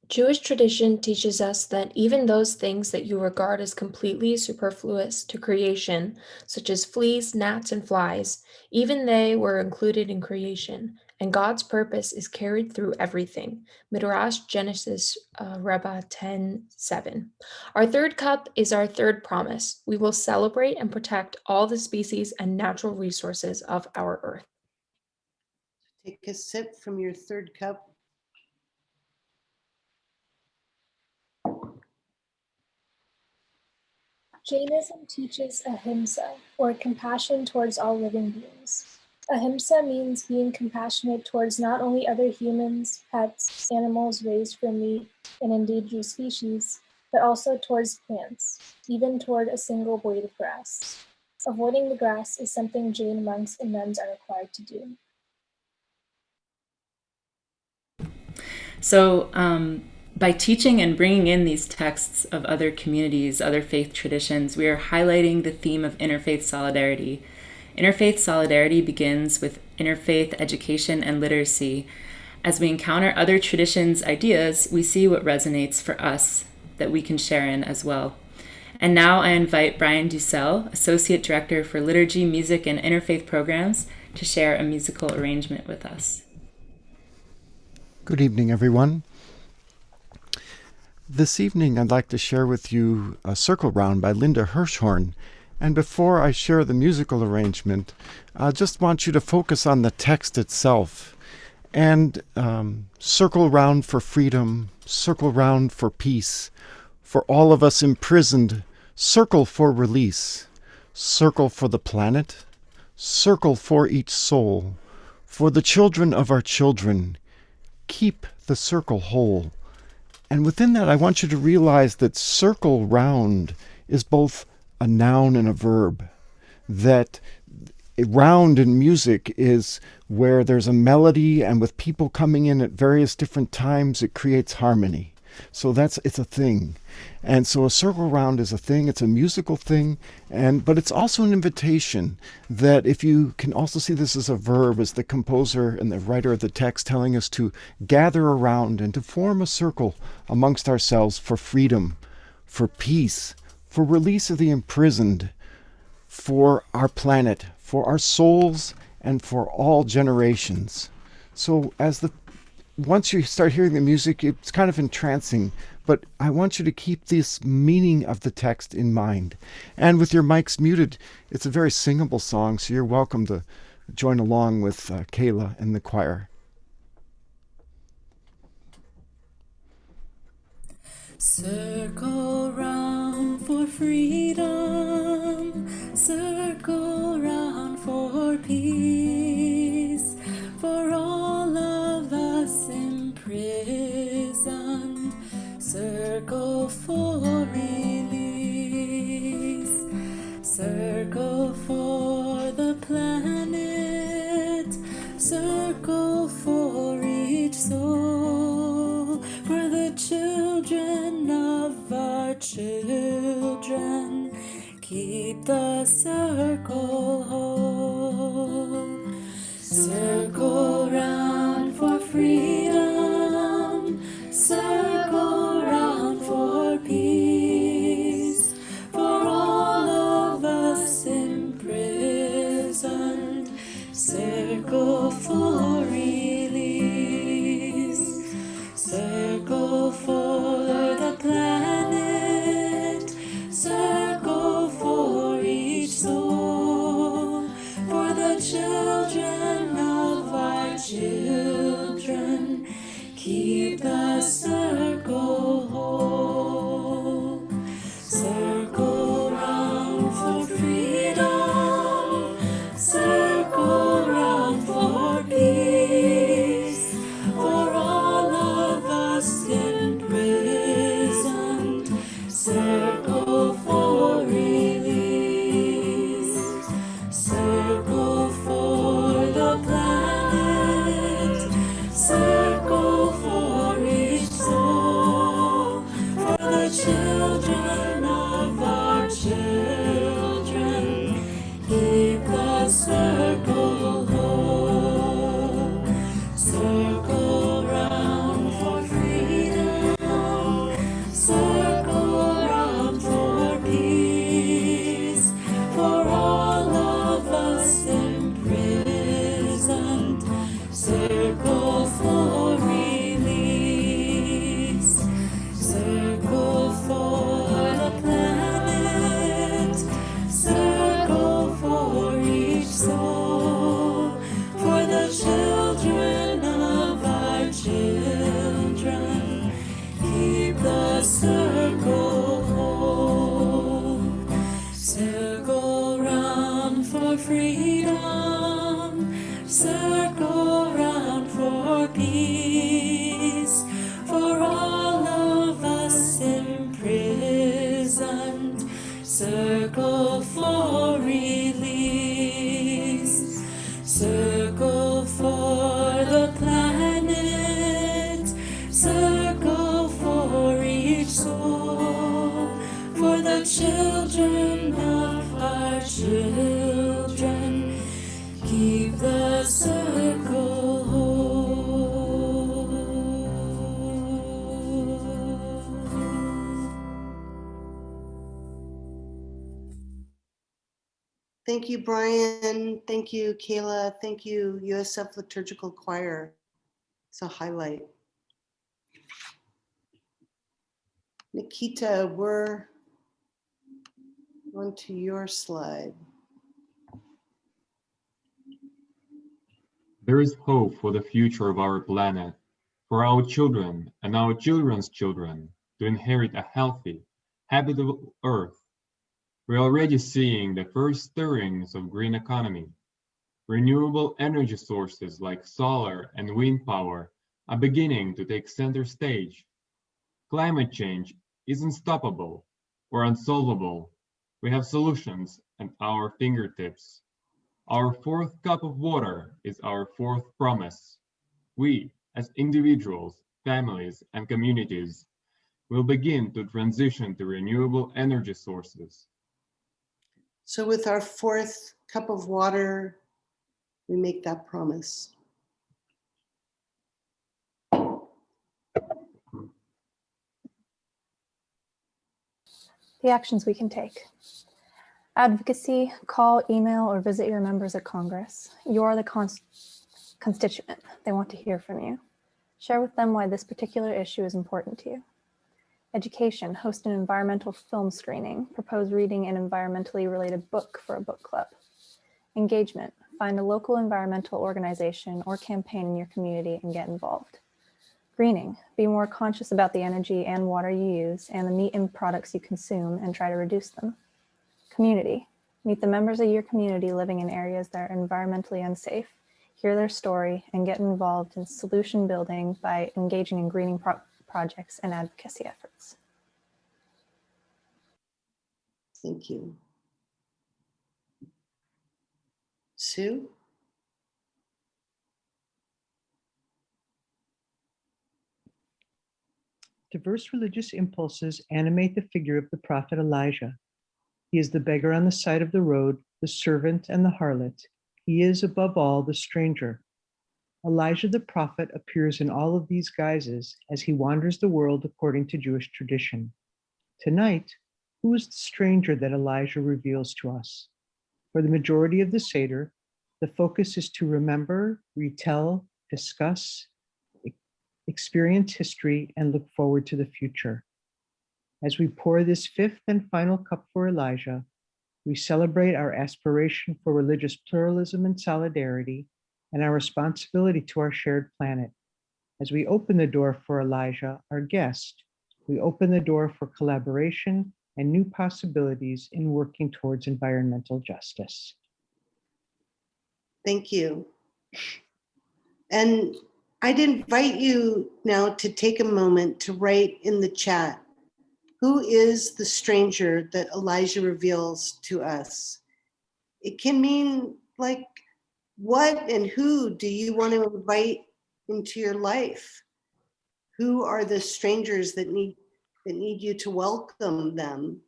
Jewish tradition teaches us that even those things that you regard as completely superfluous to creation, such as fleas, gnats, and flies, even they were included in creation, and God's purpose is carried through everything. Midrash Genesis Rabbah 10:7. Our third cup is our third promise. We will celebrate and protect all the species and natural resources of our earth. Take a sip from your third cup. Jainism teaches ahimsa, or compassion towards all living beings. Ahimsa means being compassionate towards not only other humans, pets, animals raised from meat, and endangered species, but also towards plants, even toward a single blade of grass. Avoiding the grass is something Jain monks and nuns are required to do. So, by teaching and bringing in these texts of other communities, other faith traditions, we are highlighting the theme of interfaith solidarity. Interfaith solidarity begins with interfaith education and literacy. As we encounter other traditions' ideas, we see what resonates for us that we can share in as well. And now I invite Brian Dussel, Associate Director for Liturgy, Music, and Interfaith Programs, to share a musical arrangement with us. Good evening, everyone. This evening, I'd like to share with you a circle round by Linda Hirschhorn. And before I share the musical arrangement, I just want you to focus on the text itself. And circle round for freedom, circle round for peace, for all of us imprisoned, circle for release, circle for the planet, circle for each soul, for the children of our children. Keep the circle whole. And within that, I want you to realize that circle round is both a noun and a verb. That round in music is where there's a melody, and with people coming in at various different times, it creates harmony. So it's a thing. And so a circle round is a thing, it's a musical thing, but it's also an invitation that if you can also see this as a verb, as the composer and the writer of the text telling us to gather around and to form a circle amongst ourselves for freedom, for peace, for release of the imprisoned, for our planet, for our souls, and for all generations. So once you start hearing the music, it's kind of entrancing, but I want you to keep this meaning of the text in mind. And with your mics muted, it's a very singable song, so you're welcome to join along with Kayla and the choir. Circle round for freedom, circle round for peace, for all of us imprisoned, circle for release, circle for the planet, circle for each soul, for the children of our children. Keep the circle whole. Circle round for freedom, circle round for peace, for all of us imprisoned, circle for release, circle for the planet, circle for each soul, for the children of our children. Circle for release. Circle for the planet. Circle for each soul. For the children of our children. Keep the circle whole. Thank you, Brian. Thank you, Kayla. Thank you, USF Liturgical Choir. It's a highlight. Nikita, we're on to your slide. There is hope for the future of our planet, for our children and our children's children to inherit a healthy, habitable Earth. We're already seeing the first stirrings of green economy. Renewable energy sources like solar and wind power are beginning to take center stage. Climate change isn't stoppable or unsolvable. We have solutions at our fingertips. Our fourth cup of water is our fourth promise. We, as individuals, families, and communities, will begin to transition to renewable energy sources. So with our fourth cup of water, we make that promise. The actions we can take. Advocacy, call, email, or visit your members at Congress. You are the constituent. They want to hear from you. Share with them why this particular issue is important to you. Education, host an environmental film screening. Propose reading an environmentally related book for a book club. Engagement, find a local environmental organization or campaign in your community and get involved. Greening, be more conscious about the energy and water you use and the meat and products you consume and try to reduce them. Community, meet the members of your community living in areas that are environmentally unsafe, hear their story, and get involved in solution building by engaging in greening projects and advocacy efforts. Thank you. Sue? Diverse religious impulses animate the figure of the prophet Elijah. He is the beggar on the side of the road, the servant and the harlot. He is, above all, the stranger. Elijah the prophet appears in all of these guises as he wanders the world according to Jewish tradition. Tonight, who is the stranger that Elijah reveals to us? For the majority of the Seder, the focus is to remember, retell, discuss, experience history, and look forward to the future. As we pour this fifth and final cup for Elijah, we celebrate our aspiration for religious pluralism and solidarity and our responsibility to our shared planet. As we open the door for Elijah, our guest, we open the door for collaboration and new possibilities in working towards environmental justice. Thank you. And I'd invite you now to take a moment to write in the chat, who is the stranger that Elijah reveals to us? It can mean like, what and who do you want to invite into your life? Who are the strangers that need you to welcome them?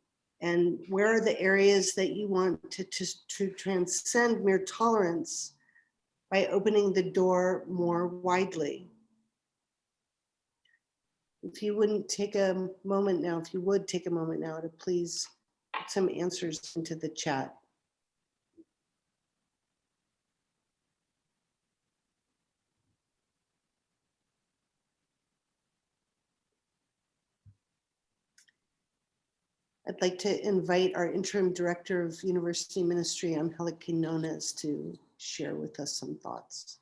And where are the areas that you want to transcend mere tolerance by opening the door more widely? If you would take a moment now to please put some answers into the chat. I'd like to invite our interim director of university ministry, Angelica Quinones, to share with us some thoughts.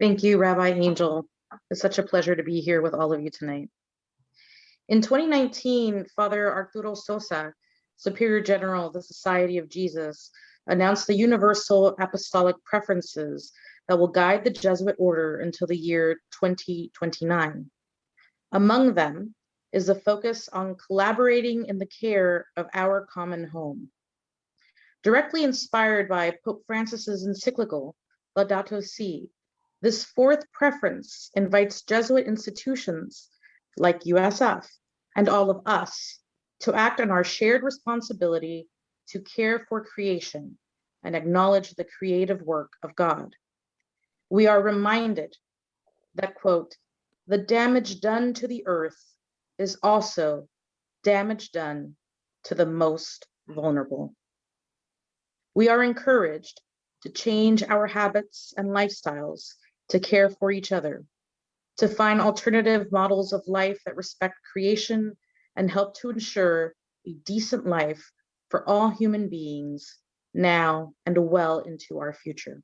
Thank you, Rabbi Angel. It's such a pleasure to be here with all of you tonight. In 2019, Father Arturo Sosa, Superior General of the Society of Jesus, announced the universal apostolic preferences that will guide the Jesuit order until the year 2029. Among them, is a focus on collaborating in the care of our common home. Directly inspired by Pope Francis's encyclical, Laudato Si', this fourth preference invites Jesuit institutions like USF and all of us to act on our shared responsibility to care for creation and acknowledge the creative work of God. We are reminded that, quote, the damage done to the earth is also damage done to the most vulnerable. We are encouraged to change our habits and lifestyles to care for each other, to find alternative models of life that respect creation and help to ensure a decent life for all human beings now and well into our future.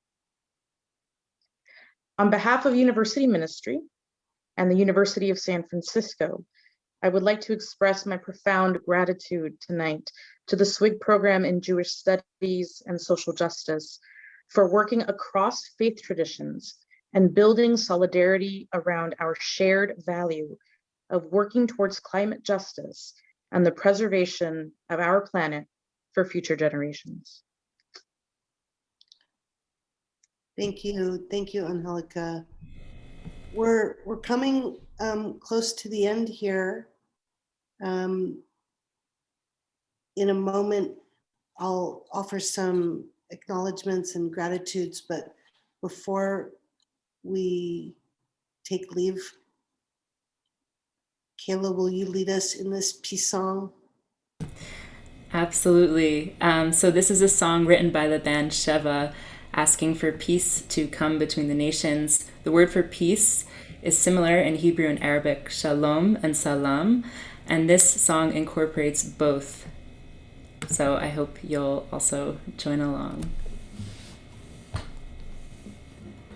On behalf of University Ministry and the University of San Francisco, I would like to express my profound gratitude tonight to the Swig Program in Jewish Studies and Social Justice for working across faith traditions and building solidarity around our shared value of working towards climate justice and the preservation of our planet for future generations. Thank you, Angelica. We're coming close to the end here. In a moment, I'll offer some acknowledgements and gratitudes, but before we take leave, Kayla, will you lead us in this peace song? Absolutely. So this is a song written by the band Sheva, asking for peace to come between the nations. The word for peace is similar in Hebrew and Arabic, shalom and salam, and this song incorporates both. So I hope you'll also join along.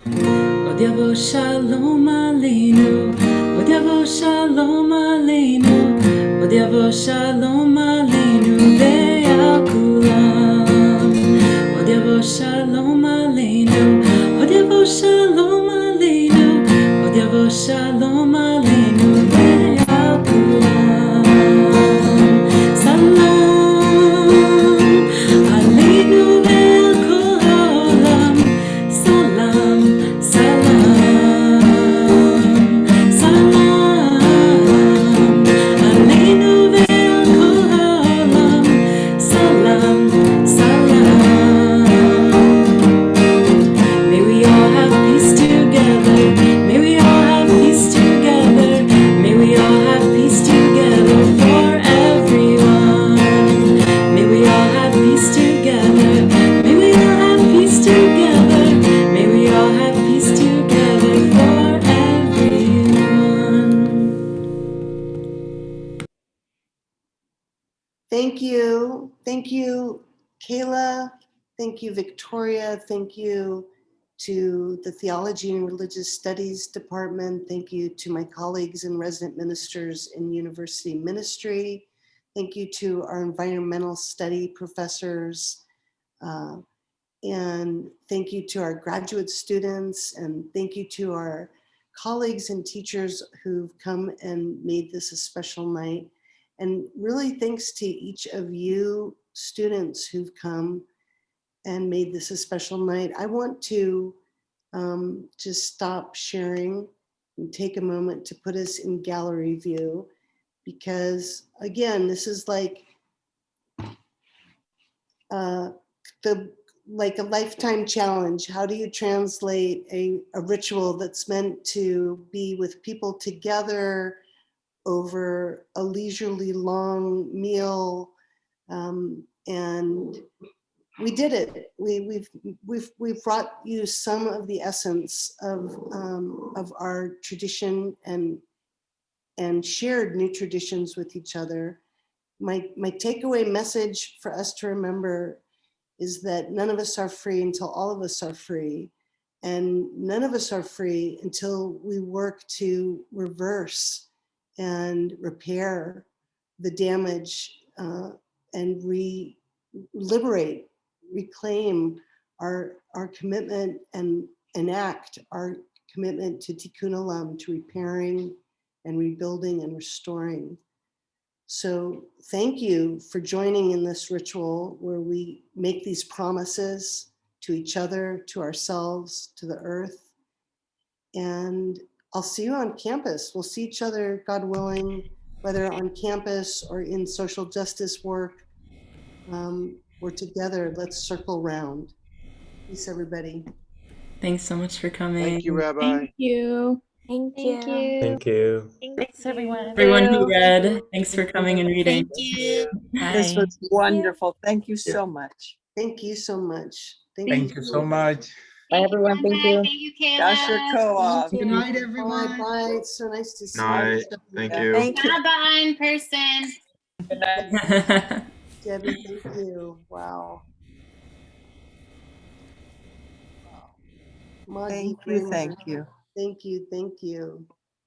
Od yavo shalom aleinu, od yavo shalom aleinu, od yavo shalom aleinu ve'al kulam. Od yavo shalom aleinu, od yavo shalom aleinu, od yavo shalom aleinu ve'al kulam. Salam aleinu ve'al kol ha'olam. Salam, salam, salam aleinu ve'al kol ha'olam. Salam, salam. May we all have peace together. May we all have peace together. May we all have peace together for everyone. May we all have peace together. May we all have peace together. May we all have peace together for everyone. Thank you, Kayla. Thank you, Victoria. Thank you to the Theology and Religious Studies Department. Thank you to my colleagues and resident ministers in University Ministry. Thank you to our environmental study professors. And thank you to our graduate students. And thank you to our colleagues and teachers who've come and made this a special night. And really thanks to each of you students who've come and made this a special night. I want to just stop sharing and take a moment to put us in gallery view, because again, this is like a lifetime challenge. How do you translate a ritual that's meant to be with people together over a leisurely long meal, and we did it. We've brought you some of the essence of our tradition and shared new traditions with each other. My takeaway message for us to remember is that none of us are free until all of us are free, and none of us are free until we work to reverse and repair the damage and liberate, reclaim our commitment and enact our commitment to tikkun olam, to repairing and rebuilding and restoring. So thank you for joining in this ritual where we make these promises to each other, to ourselves, to the earth. And I'll see you on campus. We'll see each other, God willing, whether on campus or in social justice work. We're together. Let's circle round. Peace, everybody. Thanks so much for coming. Thank you, Rabbi. Thank you. Thank you. Thank you. Thanks, everyone. Everyone who read, thanks for coming and reading. Thank you. Bye. This was wonderful. Thank you so much. Thank you so much. Thank you so much. Bye, everyone. Thank you. Thank you, Kayla. Joshua Co-op. Good night, Bye, everyone. bye. It's so nice to see Night. you. Thank you. Thank you. Baba in person. Debbie, thank you. Wow. Maggie, Thank you. Thank you. Thank you. Thank you.